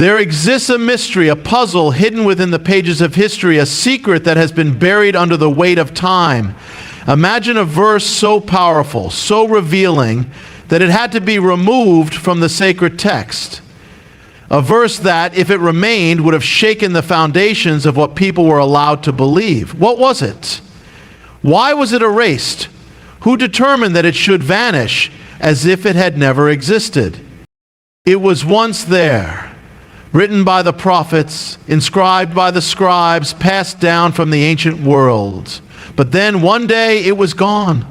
There exists a mystery, a puzzle hidden within the pages of history, a secret that has been buried under the weight of time. Imagine a verse so powerful, so revealing, that it had to be removed from the sacred text. A verse that, if it remained, would have shaken the foundations of what people were allowed to believe. What was it? Why was it erased? Who determined that it should vanish as if it had never existed? It was once there, written by the prophets, inscribed by the scribes, passed down from the ancient world. But then one day it was gone.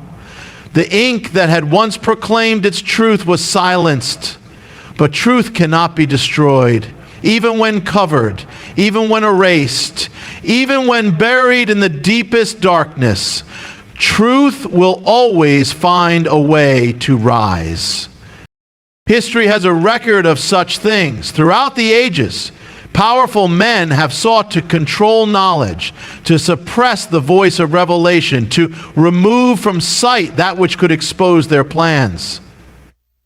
The ink that had once proclaimed its truth was silenced. But truth cannot be destroyed, even when covered, even when erased, even when buried in the deepest darkness. Truth will always find a way to rise. History has a record of such things. Throughout the ages, powerful men have sought to control knowledge, to suppress the voice of revelation, to remove from sight that which could expose their plans.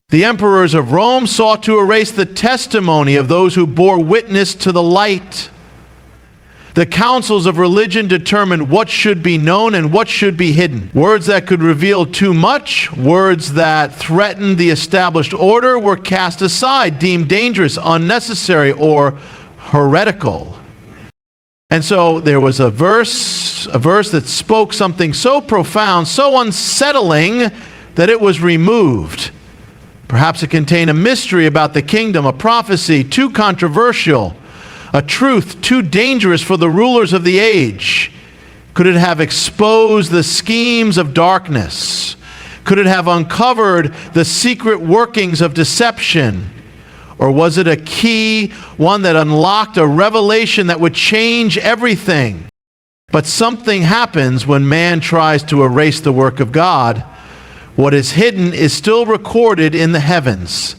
The emperors of Rome sought to erase the testimony of those who bore witness to the light. The councils of religion determined what should be known and what should be hidden. Words that could reveal too much, words that threatened the established order, were cast aside, deemed dangerous, unnecessary, or heretical. And so there was a verse that spoke something so profound, so unsettling, that it was removed. Perhaps it contained a mystery about the kingdom, a prophecy too controversial, a truth too dangerous for the rulers of the age. Could it have exposed the schemes of darkness? Could it have uncovered the secret workings of deception? Or was it a key, one that unlocked a revelation that would change everything? But something happens when man tries to erase the work of God. What is hidden is still recorded in the heavens.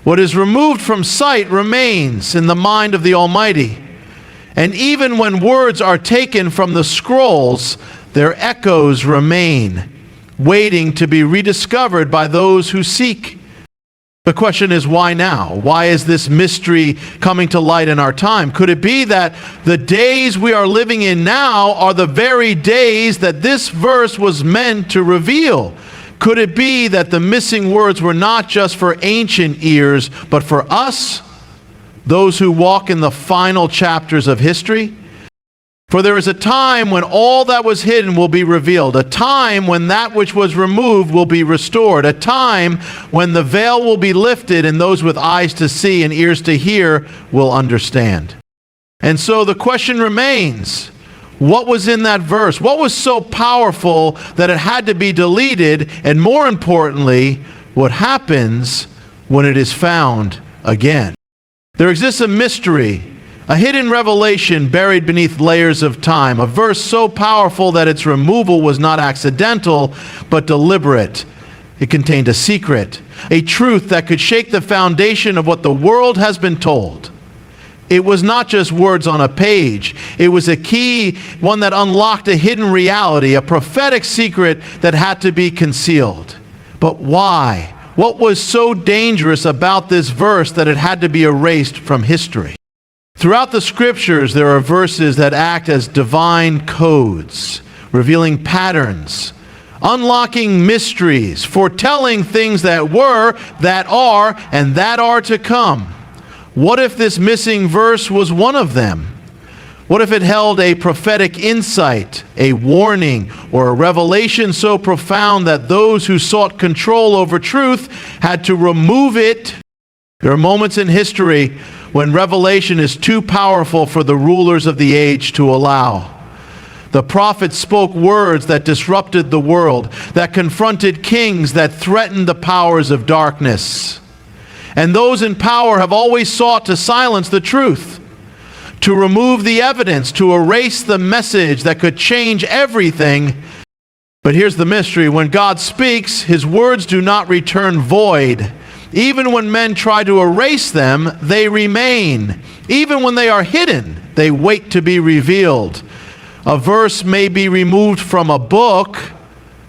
What is removed from sight remains in the mind of the Almighty. And even when words are taken from the scrolls, their echoes remain, waiting to be rediscovered by those who seek. The question is, why now? Why is this mystery coming to light in our time? Could it be that the days we are living in now are the very days that this verse was meant to reveal? Could it be that the missing words were not just for ancient ears, but for us, those who walk in the final chapters of history? For there is a time when all that was hidden will be revealed, a time when that which was removed will be restored, a time when the veil will be lifted and those with eyes to see and ears to hear will understand. And so the question remains, what was in that verse? What was so powerful that it had to be deleted? And more importantly, what happens when it is found again? There exists a mystery, a hidden revelation buried beneath layers of time, a verse so powerful that its removal was not accidental, but deliberate. It contained a secret, a truth that could shake the foundation of what the world has been told. It was not just words on a page. It was a key, one that unlocked a hidden reality, a prophetic secret that had to be concealed. But why? What was so dangerous about this verse that it had to be erased from history? Throughout the scriptures, there are verses that act as divine codes, revealing patterns, unlocking mysteries, foretelling things that were, that are, and that are to come. What if this missing verse was one of them? What if it held a prophetic insight, a warning, or a revelation so profound that those who sought control over truth had to remove it? There are moments in history when revelation is too powerful for the rulers of the age to allow. The prophets spoke words that disrupted the world, that confronted kings, that threatened the powers of darkness. And those in power have always sought to silence the truth, to remove the evidence, to erase the message that could change everything. But here's the mystery. When God speaks, his words do not return void. Even when men try to erase them, they remain. Even when they are hidden, they wait to be revealed. A verse may be removed from a book,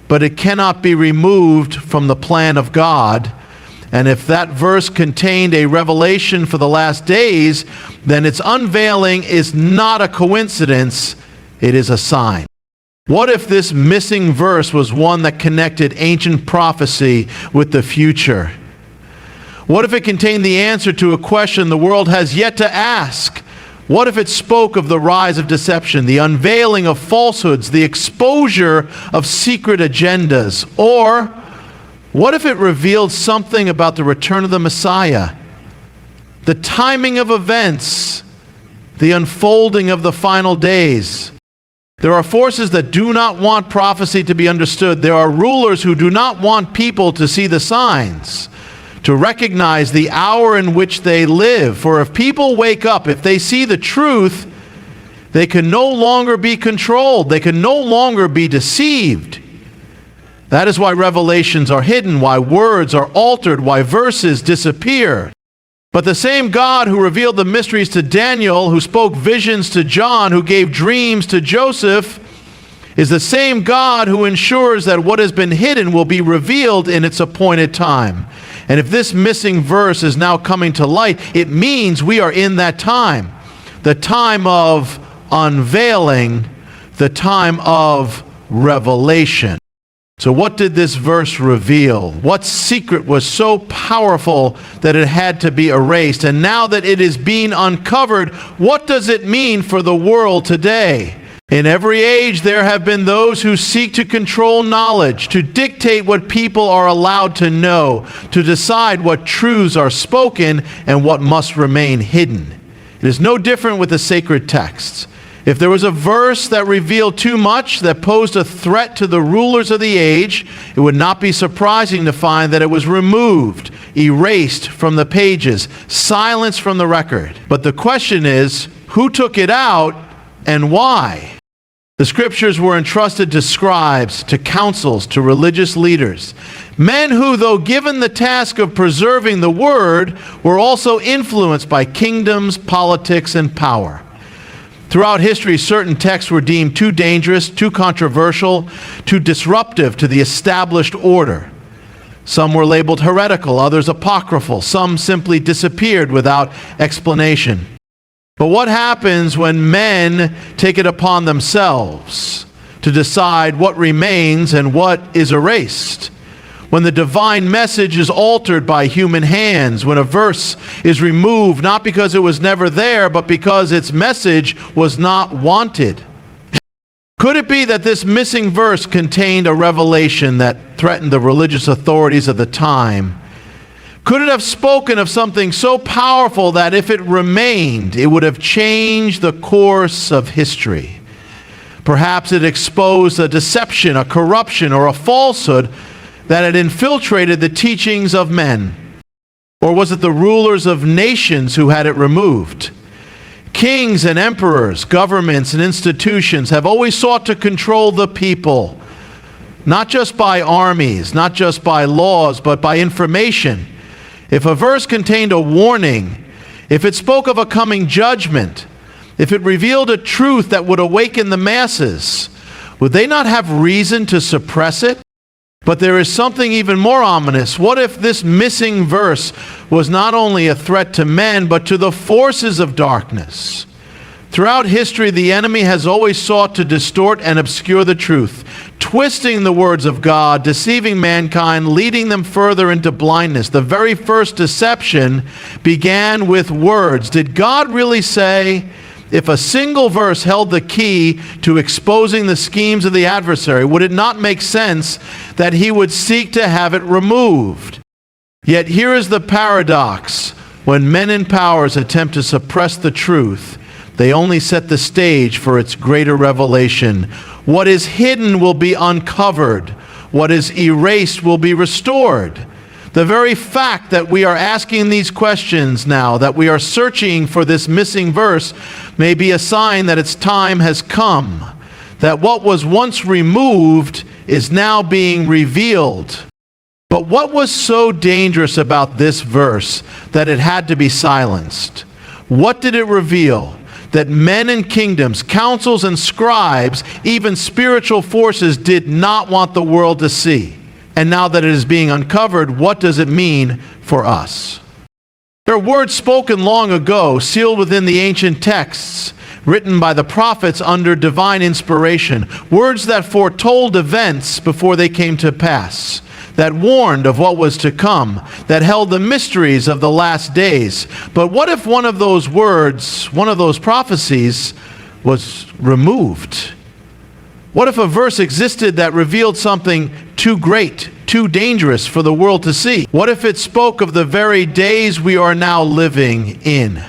but it cannot be removed from the plan of God. And if that verse contained a revelation for the last days, then its unveiling is not a coincidence, it is a sign. What if this missing verse was one that connected ancient prophecy with the future? What if it contained the answer to a question the world has yet to ask? What if it spoke of the rise of deception, the unveiling of falsehoods, the exposure of secret agendas? Or what if it revealed something about the return of the Messiah, the timing of events, the unfolding of the final days? There are forces that do not want prophecy to be understood. There are rulers who do not want people to see the signs, to recognize the hour in which they live. For if people wake up, if they see the truth, they can no longer be controlled. They can no longer be deceived. That is why revelations are hidden, why words are altered, why verses disappear. But the same God who revealed the mysteries to Daniel, who spoke visions to John, who gave dreams to Joseph, is the same God who ensures that what has been hidden will be revealed in its appointed time. And if this missing verse is now coming to light, it means we are in that time. The time of unveiling, the time of revelation. So what did this verse reveal? What secret was so powerful that it had to be erased? And now that it is being uncovered, what does it mean for the world today? In every age, there have been those who seek to control knowledge, to dictate what people are allowed to know, to decide what truths are spoken and what must remain hidden. It is no different with the sacred texts. If there was a verse that revealed too much, that posed a threat to the rulers of the age, it would not be surprising to find that it was removed, erased from the pages, silenced from the record. But the question is, who took it out and why? The scriptures were entrusted to scribes, to councils, to religious leaders. Men who, though given the task of preserving the word, were also influenced by kingdoms, politics, and power. Throughout history, certain texts were deemed too dangerous, too controversial, too disruptive to the established order. Some were labeled heretical, others apocryphal. Some simply disappeared without explanation. But what happens when men take it upon themselves to decide what remains and what is erased? When the divine message is altered by human hands, when a verse is removed not because it was never there, but because its message was not wanted. Could it be that this missing verse contained a revelation that threatened the religious authorities of the time? Could it have spoken of something so powerful that if it remained, it would have changed the course of history? Perhaps it exposed a deception, a corruption, or a falsehood that had infiltrated the teachings of men. Or was it the rulers of nations who had it removed? Kings and emperors, governments and institutions have always sought to control the people, not just by armies, not just by laws, but by information. If a verse contained a warning, if it spoke of a coming judgment, if it revealed a truth that would awaken the masses, would they not have reason to suppress it? But there is something even more ominous. What if this missing verse was not only a threat to men, but to the forces of darkness? Throughout history, the enemy has always sought to distort and obscure the truth, twisting the words of God, deceiving mankind, leading them further into blindness. The very first deception began with words. Did God really say? If a single verse held the key to exposing the schemes of the adversary, would it not make sense that he would seek to have it removed? Yet here is the paradox. When men in powers attempt to suppress the truth, they only set the stage for its greater revelation. What is hidden will be uncovered. What is erased will be restored. The very fact that we are asking these questions now, that we are searching for this missing verse, may be a sign that its time has come, that what was once removed is now being revealed. But what was so dangerous about this verse that it had to be silenced? What did it reveal? That men and kingdoms, councils and scribes, even spiritual forces did not want the world to see. And now that it is being uncovered, what does it mean for us. There are words spoken long ago, sealed within the ancient texts, written by the prophets under divine inspiration, words that foretold events before they came to pass, that warned of what was to come, that held the mysteries of the last days. But what if one of those words, one of those prophecies, was removed? What if a verse existed that revealed something too great, too dangerous for the world to see? What if it spoke of the very days we are now living in?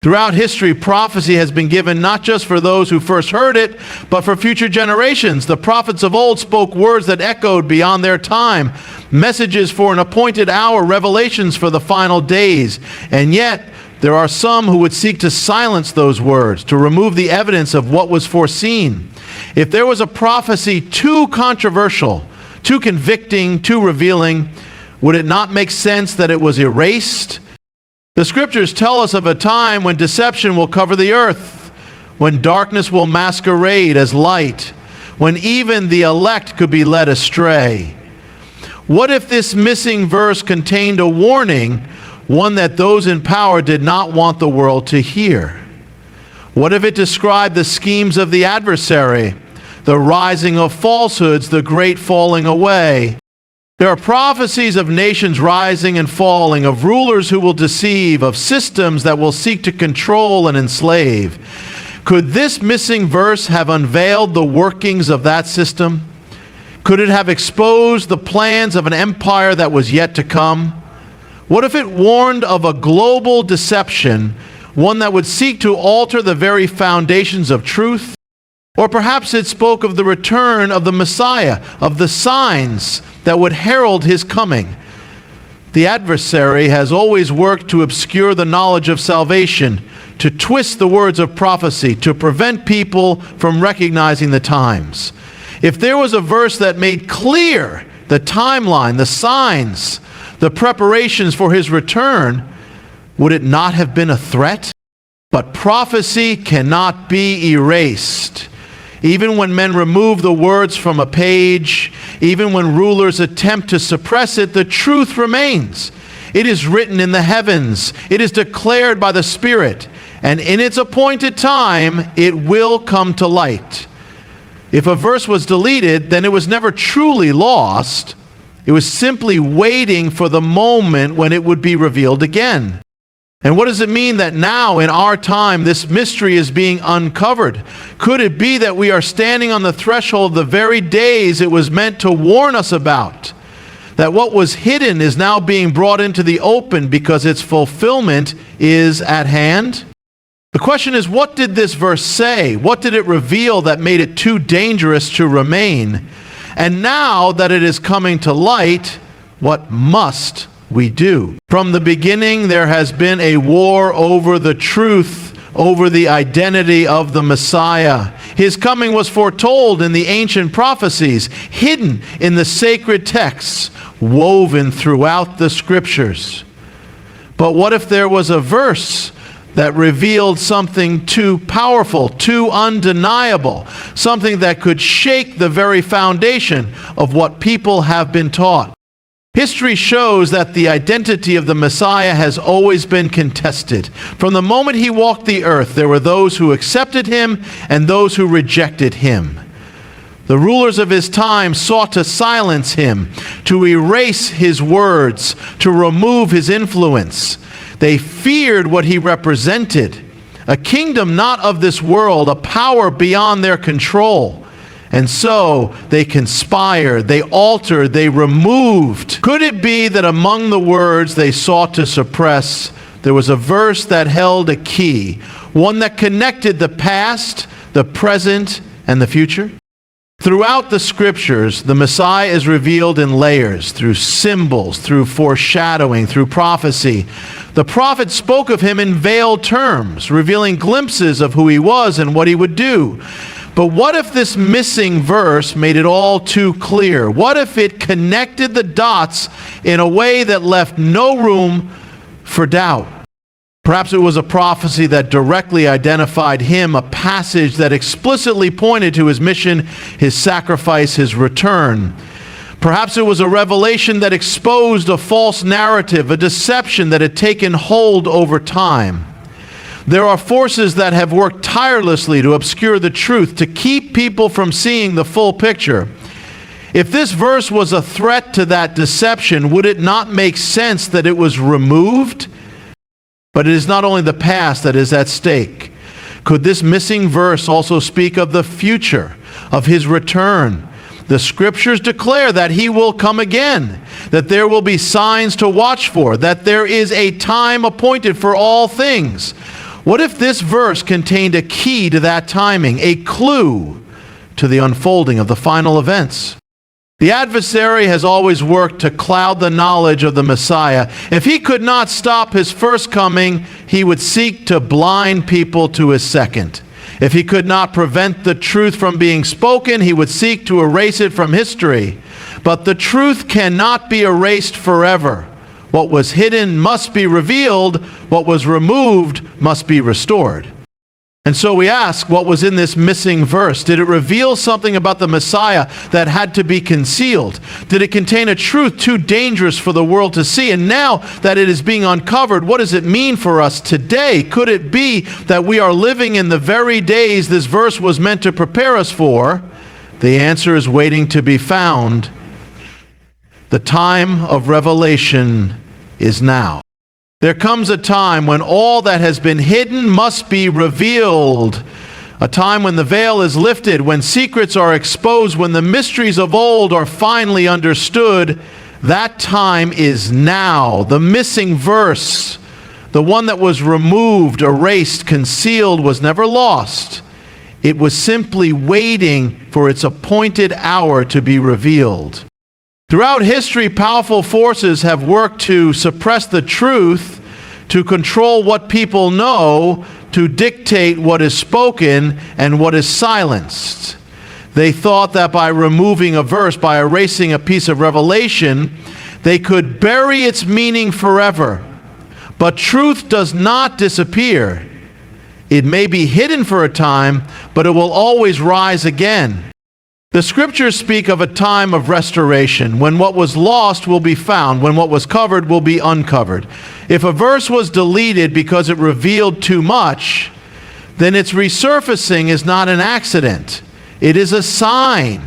Throughout history, prophecy has been given not just for those who first heard it, but for future generations. The prophets of old spoke words that echoed beyond their time, messages for an appointed hour, revelations for the final days. And yet, there are some who would seek to silence those words, to remove the evidence of what was foreseen. If there was a prophecy too controversial, too convicting, too revealing, would it not make sense that it was erased? The scriptures tell us of a time when deception will cover the earth, when darkness will masquerade as light, when even the elect could be led astray. What if this missing verse contained a warning, one that those in power did not want the world to hear? What if it described the schemes of the adversary, the rising of falsehoods, the great falling away? There are prophecies of nations rising and falling, of rulers who will deceive, of systems that will seek to control and enslave. Could this missing verse have unveiled the workings of that system? Could it have exposed the plans of an empire that was yet to come? What if it warned of a global deception, one that would seek to alter the very foundations of truth? Or perhaps it spoke of the return of the Messiah, of the signs that would herald his coming. The adversary has always worked to obscure the knowledge of salvation, to twist the words of prophecy, to prevent people from recognizing the times. If there was a verse that made clear the timeline, the signs, the preparations for his return, would it not have been a threat? But prophecy cannot be erased. Even when men remove the words from a page, even when rulers attempt to suppress it, the truth remains. It is written in the heavens. It is declared by the Spirit. And in its appointed time, it will come to light. If a verse was deleted, then it was never truly lost. It was simply waiting for the moment when it would be revealed again. And what does it mean that now, in our time, this mystery is being uncovered? Could it be that we are standing on the threshold of the very days it was meant to warn us about? That what was hidden is now being brought into the open because its fulfillment is at hand? The question is, what did this verse say? What did it reveal that made it too dangerous to remain? And now that it is coming to light, what must we do? From the beginning, there has been a war over the truth, over the identity of the Messiah. His coming was foretold in the ancient prophecies, hidden in the sacred texts, woven throughout the scriptures. But what if there was a verse that revealed something too powerful, too undeniable, something that could shake the very foundation of what people have been taught? History shows that the identity of the Messiah has always been contested. From the moment he walked the earth, there were those who accepted him and those who rejected him. The rulers of his time sought to silence him, to erase his words, to remove his influence. They feared what he represented, a kingdom not of this world, a power beyond their control. And so they conspired, they altered, they removed. Could it be that among the words they sought to suppress, there was a verse that held a key, one that connected the past, the present, and the future? Throughout the scriptures, the Messiah is revealed in layers, through symbols, through foreshadowing, through prophecy. The prophets spoke of him in veiled terms, revealing glimpses of who he was and what he would do. But what if this missing verse made it all too clear? What if it connected the dots in a way that left no room for doubt? Perhaps it was a prophecy that directly identified him, a passage that explicitly pointed to his mission, his sacrifice, his return. Perhaps it was a revelation that exposed a false narrative, a deception that had taken hold over time. There are forces that have worked tirelessly to obscure the truth, to keep people from seeing the full picture. If this verse was a threat to that deception, would it not make sense that it was removed? But it is not only the past that is at stake. Could this missing verse also speak of the future, of his return? The scriptures declare that he will come again, that there will be signs to watch for, that there is a time appointed for all things. What if this verse contained a key to that timing, a clue to the unfolding of the final events? The adversary has always worked to cloud the knowledge of the Messiah. If he could not stop his first coming, he would seek to blind people to his second. If he could not prevent the truth from being spoken, he would seek to erase it from history. But the truth cannot be erased forever. What was hidden must be revealed. What was removed must be restored. And so we ask, what was in this missing verse? Did it reveal something about the Messiah that had to be concealed? Did it contain a truth too dangerous for the world to see? And now that it is being uncovered, what does it mean for us today? Could it be that we are living in the very days this verse was meant to prepare us for? The answer is waiting to be found. The time of revelation is now. There comes a time when all that has been hidden must be revealed. A time when the veil is lifted, when secrets are exposed, when the mysteries of old are finally understood. That time is now. The missing verse, the one that was removed, erased, concealed, was never lost. It was simply waiting for its appointed hour to be revealed. Throughout history, powerful forces have worked to suppress the truth, to control what people know, to dictate what is spoken and what is silenced. They thought that by removing a verse, by erasing a piece of revelation, they could bury its meaning forever. But truth does not disappear. It may be hidden for a time, but it will always rise again. The scriptures speak of a time of restoration, when what was lost will be found, when what was covered will be uncovered. If a verse was deleted because it revealed too much, then its resurfacing is not an accident. It is a sign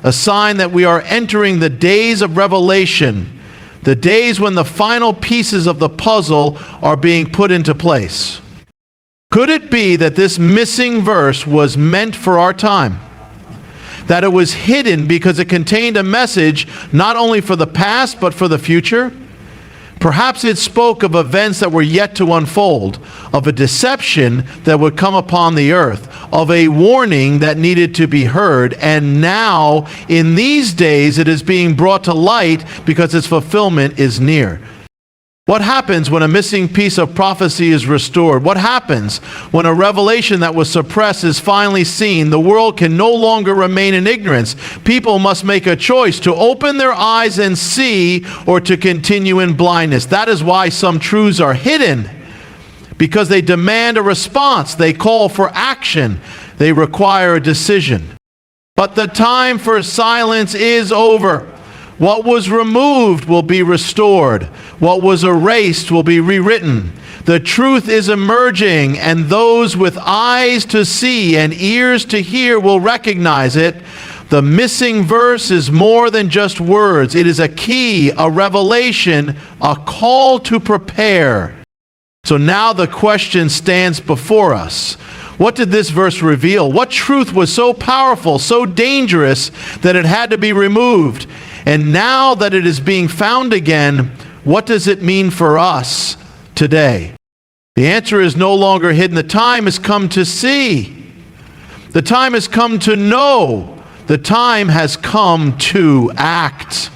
that we are entering the days of revelation, the days when the final pieces of the puzzle are being put into place. Could it be that this missing verse was meant for our time? That it was hidden because it contained a message not only for the past but for the future? Perhaps it spoke of events that were yet to unfold, of a deception that would come upon the earth, of a warning that needed to be heard, and now, in these days, it is being brought to light because its fulfillment is near. What happens when a missing piece of prophecy is restored? What happens when a revelation that was suppressed is finally seen? The world can no longer remain in ignorance. People must make a choice to open their eyes and see, or to continue in blindness. That is why some truths are hidden, because they demand a response. They call for action. They require a decision. But the time for silence is over. What was removed will be restored. What was erased will be rewritten. The truth is emerging, and those with eyes to see and ears to hear will recognize it. The missing verse is more than just words. It is a key, a revelation, a call to prepare. So now the question stands before us. What did this verse reveal? What truth was so powerful, so dangerous, that it had to be removed? And now that it is being found again, what does it mean for us today? The answer is no longer hidden. The time has come to see. The time has come to know. The time has come to act.